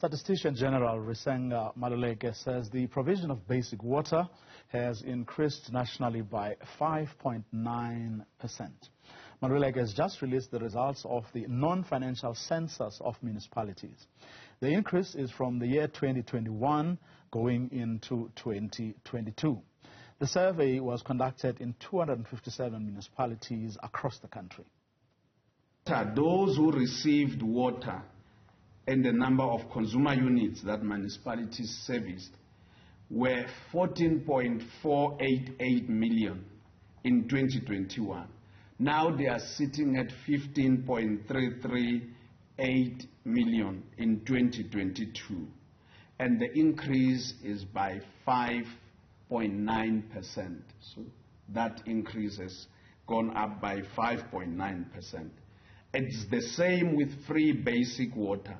Statistician-General Risenga Maluleke says the provision of basic water has increased nationally by 5.9%. Maluleke has just released the results of the non-financial census of municipalities. The increase is from the year 2021 going into 2022. The survey was conducted in 257 municipalities across the country. Those who received water and the number of consumer units that municipalities serviced were 14.488 million in 2021. Now they are sitting at 15.338 million in 2022. And the increase is by 5.9%. So that increase has gone up by 5.9%. It's the same with free basic water.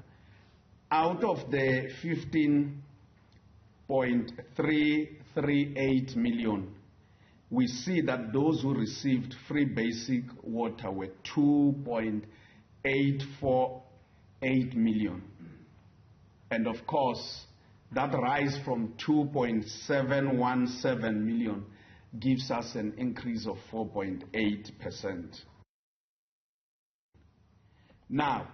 Out of the 15.338 million, we see that those who received free basic water were 2.848 million. And of course, that rise from 2.717 million gives us an increase of 4.8%. Now,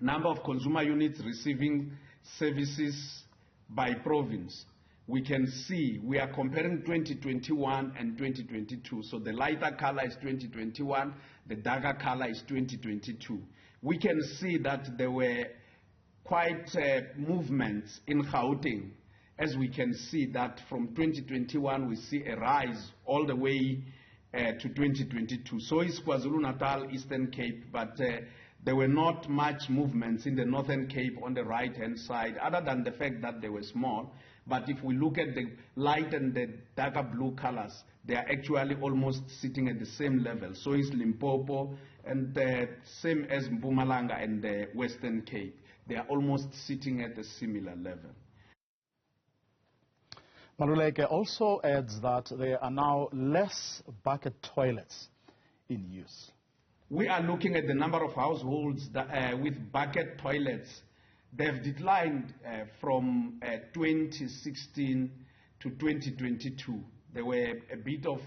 number of consumer units receiving services by province. We can see we are comparing 2021 and 2022. So the lighter color is 2021, the darker color is 2022. We can see that there were quite movements in Gauteng. As we can see that from 2021 we see a rise all the way to 2022. So is KwaZulu-Natal, Eastern Cape, but there were not much movements in the Northern Cape on the right-hand side, other than the fact that they were small. But if we look at the light and the darker blue colors, they are actually almost sitting at the same level. So is Limpopo, and same as Mpumalanga and the Western Cape. They are almost sitting at a similar level. Maluleke also adds that there are now less bucket toilets in use. We are looking at the number of households that, with bucket toilets. They've declined from 2016 to 2022. There were a bit of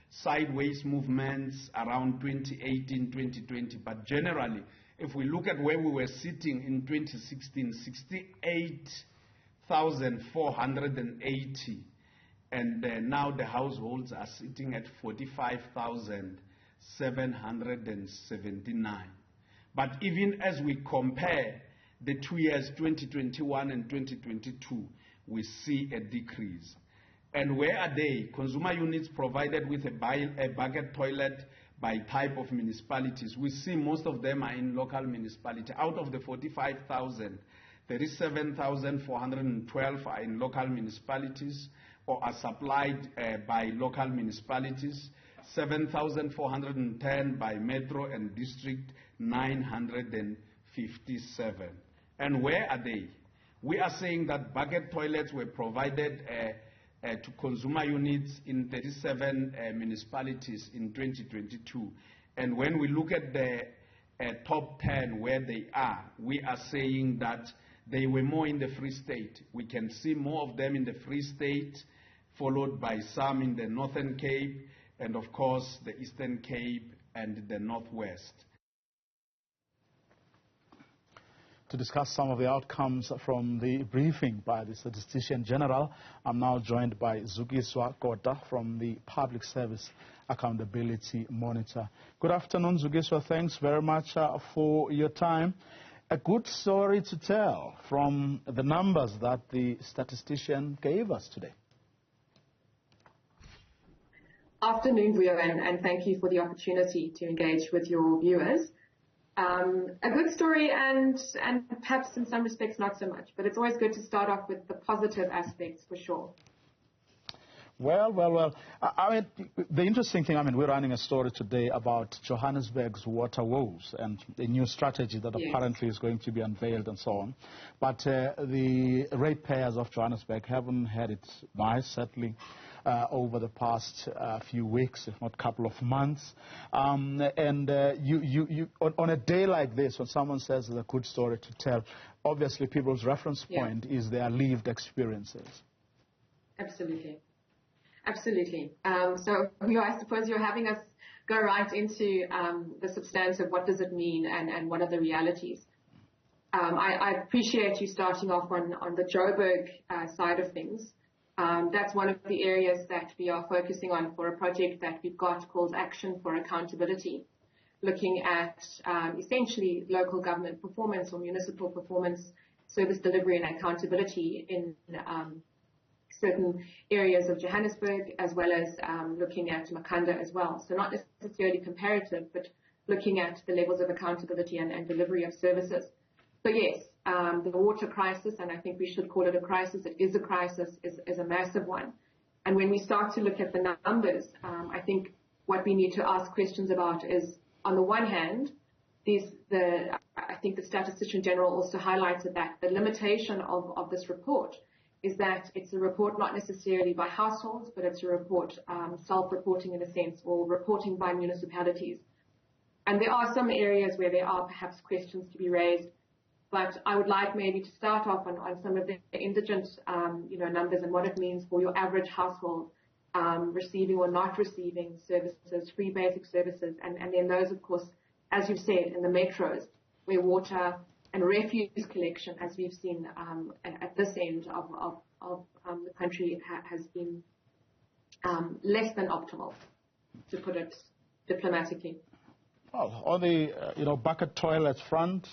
sideways movements around 2018, 2020, but generally, if we look at where we were sitting in 2016, 68,480, and now the households are sitting at 45,779. But even as we compare the 2 years, 2021 and 2022, we see a decrease. And where are they? Consumer units provided with a bucket toilet by type of municipalities. We see most of them are in local municipality. Out of the 45,000, 37,412 are in local municipalities or are supplied by local municipalities, 7,410 by metro and district, 957. And where are they? We are saying that bucket toilets were provided to consumer units in 37 municipalities in 2022. And when we look at the top 10 where they are, we are saying that they were more in the Free State. We can see more of them in the Free State, followed by some in the Northern Cape, and of course the Eastern Cape and the Northwest. To discuss some of the outcomes from the briefing by the Statistician General, I'm now joined by Zukiswa Kota from the Public Service Accountability Monitor. Good afternoon, Zukiswa. Thanks very much for your time. A good story to tell from the numbers that the statistician gave us today. Afternoon, Vuyo, and thank you for the opportunity to engage with your viewers. A good story and perhaps in some respects not so much, but it's always good to start off with the positive aspects for sure. Well. I mean, the interesting thing, we're running a story today about Johannesburg's water woes and a new strategy that apparently is going to be unveiled and so on. But the ratepayers of Johannesburg haven't had it nice, certainly. over the past few weeks, if not couple of months. On a day like this, when someone says there's a good story to tell, obviously people's reference point is their lived experiences. Absolutely. Absolutely. So I suppose you're having us go right into the substance of what does it mean and what are the realities. I appreciate you starting off on the Joburg side of things. That's one of the areas that we are focusing on for a project that we've got called Action for Accountability, looking at essentially local government performance or municipal performance, service delivery and accountability in certain areas of Johannesburg, as well as looking at Makanda as well. So not necessarily comparative, but looking at the levels of accountability and delivery of services. So yes, the water crisis, and I think we should call it a crisis, it is a crisis, is a massive one. And when we start to look at the numbers, I think what we need to ask questions about is, on the one hand, I think the Statistician-General also highlighted that the limitation of this report is that it's a report not necessarily by households, but it's a report self-reporting in a sense, or reporting by municipalities. And there are some areas where there are perhaps questions to be raised, but I would like maybe to start off on some of the indigent numbers and what it means for your average household receiving or not receiving services, free basic services, and then those, of course, as you've said, in the metros, where water and refuse collection, as we've seen at this end of the country, has been less than optimal, to put it diplomatically. Well, on the bucket toilet front,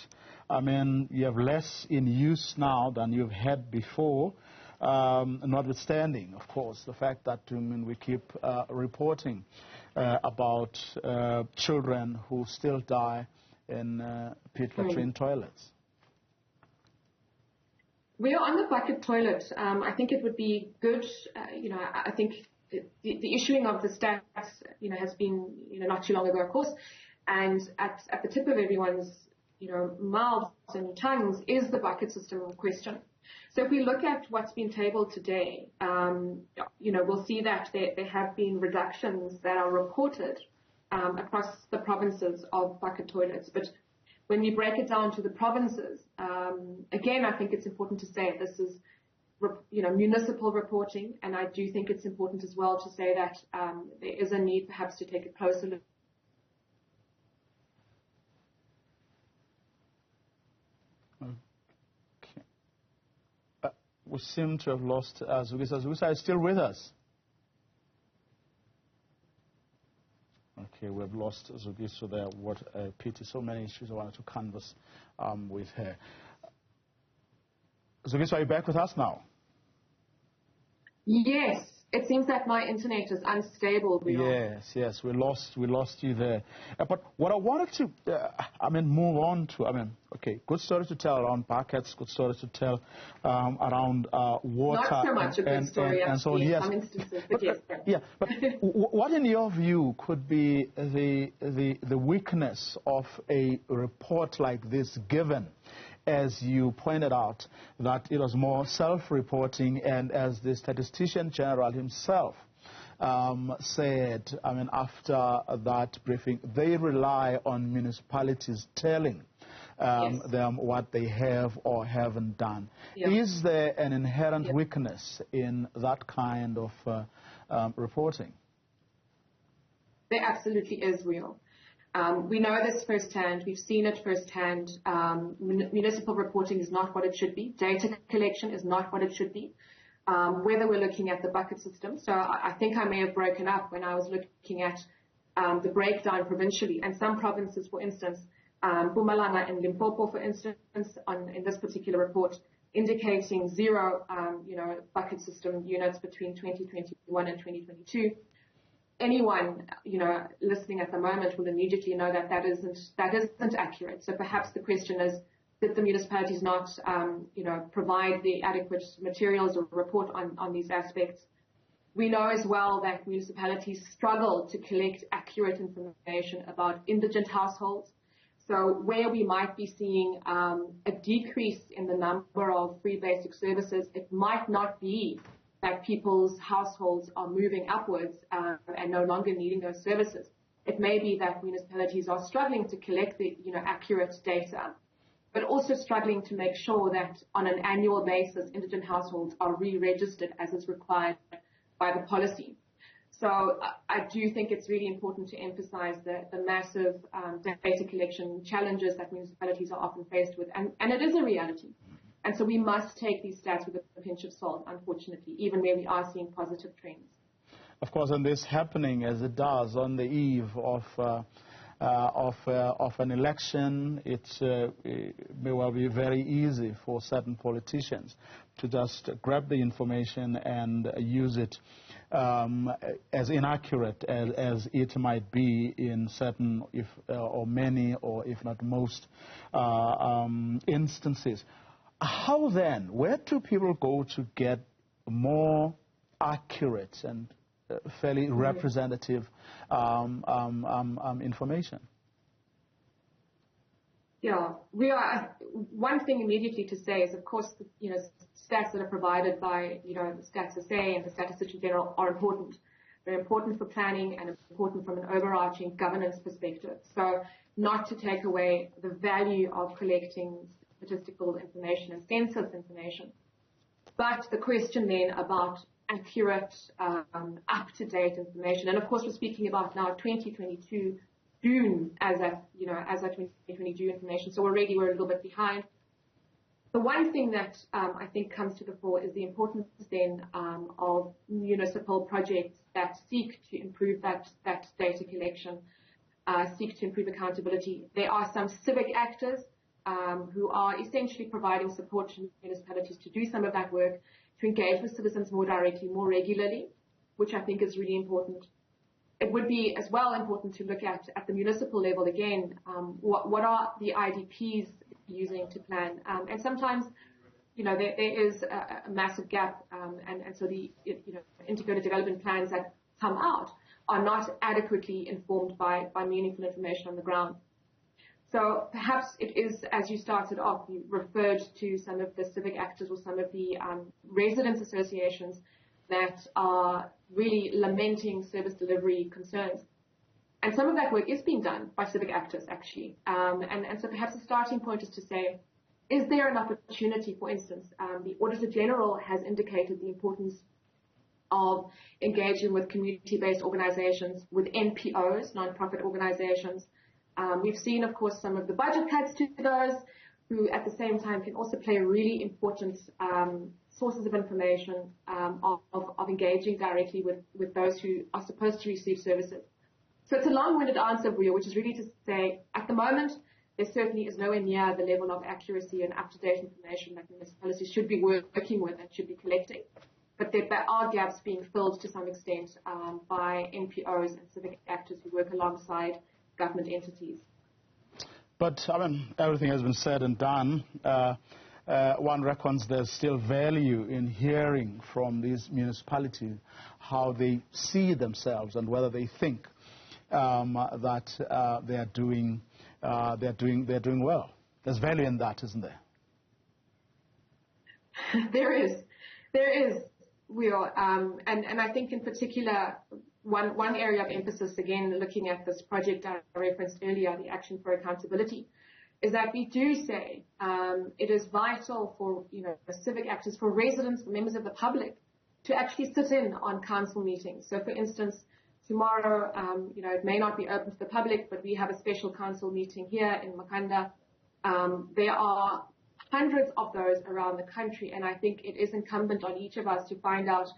I mean, you have less in use now than you've had before, notwithstanding, of course, the fact that we keep reporting about children who still die in pit latrine toilets. We are on the bucket toilet. I think it would be good, I think the issuing of the stats, has been, not too long ago, of course, and at the tip of everyone's, mouths and tongues is the bucket system question. So if we look at what's been tabled today, we'll see that there have been reductions that are reported across the provinces of bucket toilets. But when we break it down to the provinces, again, I think it's important to say this is, municipal reporting, and I do think it's important as well to say that there is a need perhaps to take a closer look. Okay. We seem to have lost Zukiswa. Zukiswa is still with us. Okay, we've lost Zukiswa there. What a pity. So many issues I wanted to canvass with her. Zukiswa, are you back with us now? Yes. It seems that my internet is unstable. Yes, we lost you there. But what I wanted to, move on to, okay, good story to tell around buckets, good story to tell around water. Not so much a good story, and so on. Yes. Some instances, but yes. Yeah, but what in your view could be the weakness of a report like this, given, as you pointed out, that it was more self-reporting, and as the Statistician-General himself said, after that briefing, they rely on municipalities telling them what they have or haven't done. Yeah. Is there an inherent weakness in that kind of reporting? There absolutely is, real. We know this firsthand. We've seen it firsthand. Municipal reporting is not what it should be. Data collection is not what it should be. Whether we're looking at the bucket system. So I think I may have broken up when I was looking at the breakdown provincially. And some provinces, for instance, Mpumalanga and Limpopo, for instance, in this particular report, indicating zero, bucket system units between 2021 and 2022. Anyone, listening at the moment will immediately know that isn't accurate. So perhaps the question is, did the municipalities not, provide the adequate materials or report on these aspects? We know as well that municipalities struggle to collect accurate information about indigent households. So where we might be seeing a decrease in the number of free basic services, it might not be that people's households are moving upwards and no longer needing those services. It may be that municipalities are struggling to collect the accurate data, but also struggling to make sure that on an annual basis, indigent households are re-registered as is required by the policy. So I do think it's really important to emphasize the massive data collection challenges that municipalities are often faced with, and it is a reality. And so we must take these stats with a pinch of salt, unfortunately, even where we are seeing positive trends. Of course, and this happening as it does on the eve of an election, it may well be very easy for certain politicians to just grab the information and use it as inaccurate as it might be in certain, or many, or if not most instances. How then, where do people go to get more accurate and fairly representative information? Yeah, one thing immediately to say is, of course, stats that are provided by, the Stats SA and the Statistician-General are important. They're important for planning and important from an overarching governance perspective. So not to take away the value of collecting statistical information and census information. But the question then about accurate, up-to-date information, and of course we're speaking about now 2022 June as that 2022 information, so already we're a little bit behind. The one thing that I think comes to the fore is the importance then of municipal projects that seek to improve that data collection, seek to improve accountability. There are some civic actors who are essentially providing support to municipalities to do some of that work, to engage with citizens more directly, more regularly, which I think is really important. It would be as well important to look at the municipal level again, what are the IDPs using to plan? And sometimes, there is a massive gap, and so the integrated development plans that come out are not adequately informed by meaningful information on the ground. So perhaps it is, as you started off, you referred to some of the civic actors or some of the residents' associations that are really lamenting service delivery concerns. And some of that work is being done by civic actors, actually. And so perhaps the starting point is to say, is there an opportunity, for instance, the Auditor General has indicated the importance of engaging with community-based organizations, with NPOs, non-profit organizations. We've seen, of course, some of the budget cuts to those, who at the same time can also play really important sources of information of engaging directly with those who are supposed to receive services. So it's a long-winded answer, Rio, which is really to say, at the moment, there certainly is nowhere near the level of accuracy and up-to-date information that municipalities should be working with and should be collecting. But there are gaps being filled to some extent by NPOs and civic actors who work alongside government entities. But, everything has been said and done. One reckons there's still value in hearing from these municipalities how they see themselves and whether they think that they're doing well. There's value in that, isn't there? There is. And I think in particular, one area of emphasis, again, looking at this project I referenced earlier, the Action for Accountability, is that we do say it is vital for civic actors, for residents, for members of the public, to actually sit in on council meetings. So, for instance, tomorrow, it may not be open to the public, but we have a special council meeting here in Makanda. There are hundreds of those around the country, and I think it is incumbent on each of us to find out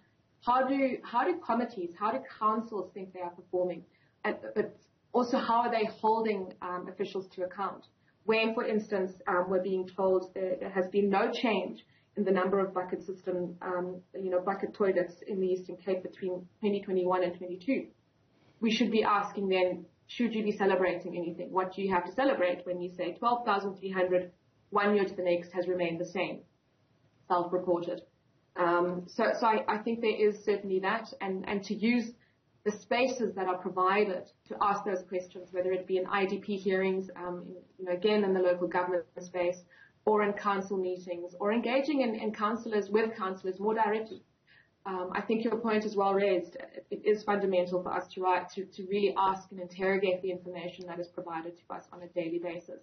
how do committees, how do councils think they are performing, but also how are they holding officials to account. When, for instance, we're being told there has been no change in the number of bucket system, bucket toilets in the Eastern Cape between 2021 and 22. We should be asking then, should you be celebrating anything? What do you have to celebrate when you say 12,300, 1 year to the next has remained the same, self-reported? So I think there is certainly that, and to use the spaces that are provided to ask those questions, whether it be in IDP hearings, again in the local government space, or in council meetings, or engaging in councillors with councillors more directly. I think your point is well raised. It is fundamental for us to really ask and interrogate the information that is provided to us on a daily basis.